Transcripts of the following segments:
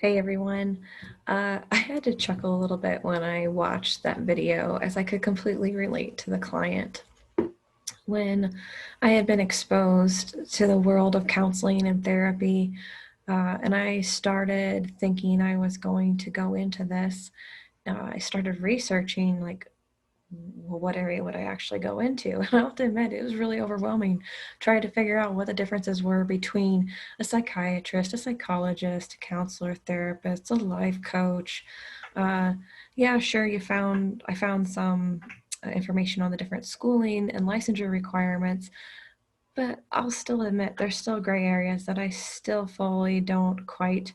Hey everyone. I had to chuckle a little bit when I watched that video as I could completely relate to the client. When I had been exposed to the world of counseling and therapy, and I started thinking I was going to go into this, I started researching well, what area would I actually go into? And I have to admit, it was really overwhelming trying to figure out what the differences were between a psychiatrist, a psychologist, a counselor, therapist, a life coach. Uh, yeah, sure, I found some information on the different schooling and licensure requirements, but I'll still admit there's still gray areas that I still fully don't quite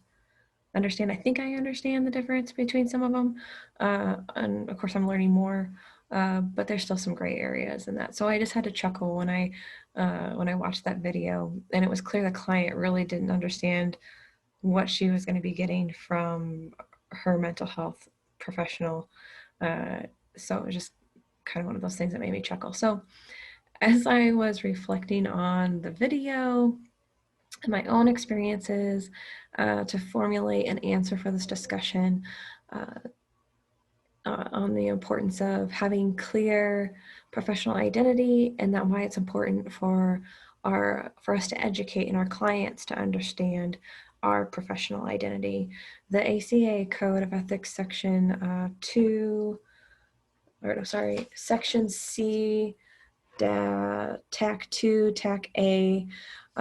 understand. I think I understand the difference between some of them. And of course, I'm learning more, but there's still some gray areas in that. So I just had to chuckle when I watched that video, and it was clear the client really didn't understand what she was going to be getting from her mental health professional. Uh, so it was just kind of one of those things that made me chuckle. So as I was reflecting on the video and my own experiences to formulate an answer for this discussion uh, on the importance of having clear professional identity and that why it's important for us to educate and our clients to understand our professional identity. The ACA Code of Ethics section section C TAC 2, TAC A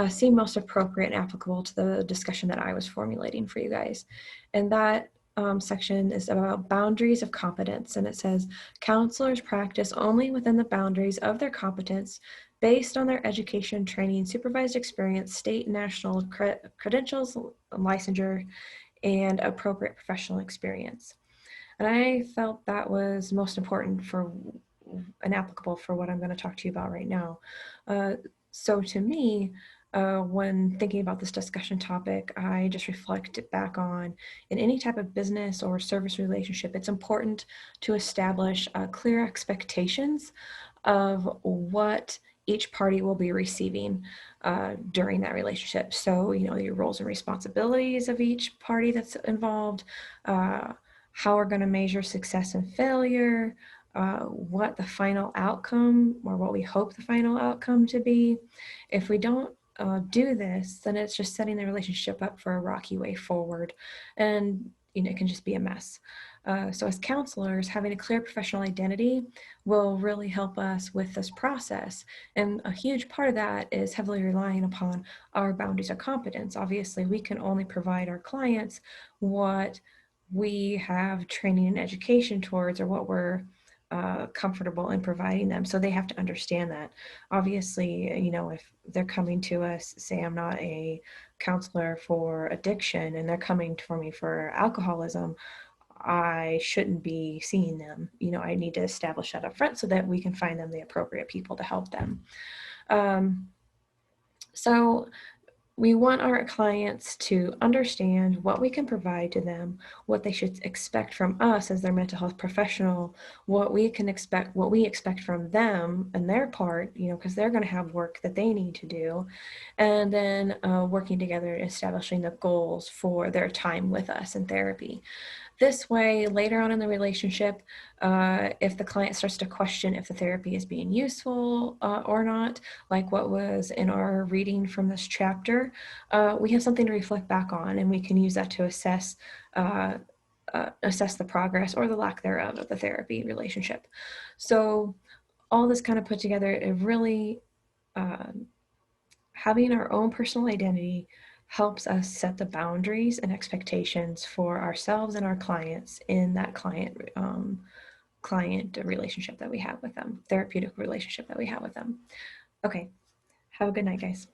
seem most appropriate and applicable to the discussion that I was formulating for you guys. And that section is about boundaries of competence. And it says, counselors practice only within the boundaries of their competence based on their education, training, supervised experience, state and national credentials, licensure, and appropriate professional experience. And I felt that was most important for and applicable for what I'm going to talk to you about right now. So to me, when thinking about this discussion topic, I just reflect back on in any type of business or service relationship, it's important to establish clear expectations of what each party will be receiving during that relationship. So, you know, your roles and responsibilities of each party that's involved, how we're going to measure success and failure, what the final outcome or what we hope the final outcome to be. If we don't do this, then it's just setting the relationship up for a rocky way forward, and you know it can just be a mess. So as counselors, having a clear professional identity will really help us with this process. And a huge part of that is heavily relying upon our boundaries of competence. Obviously, we can only provide our clients what we have training and education towards or what we're comfortable in providing them. So they have to understand that. Obviously, you know, if they're coming to us, say I'm not a counselor for addiction and they're coming for me for alcoholism, I shouldn't be seeing them. You know, I need to establish that up front so that we can find them the appropriate people to help them. Um, so we want our clients to understand what we can provide to them, what they should expect from us as their mental health professional, what we expect from them and their part, you know, because they're going to have work that they need to do, and then working together and establishing the goals for their time with us in therapy. This way, later on in the relationship, if the client starts to question if the therapy is being useful or not, like what was in our reading from this chapter, we have something to reflect back on, and we can use that to uh, assess the progress or the lack thereof of the therapy relationship. So all this kind of put together, it really uh, having our own personal identity helps us set the boundaries and expectations for ourselves and our clients in that client relationship that we have with them, therapeutic relationship that we have with them. Okay, have a good night, guys.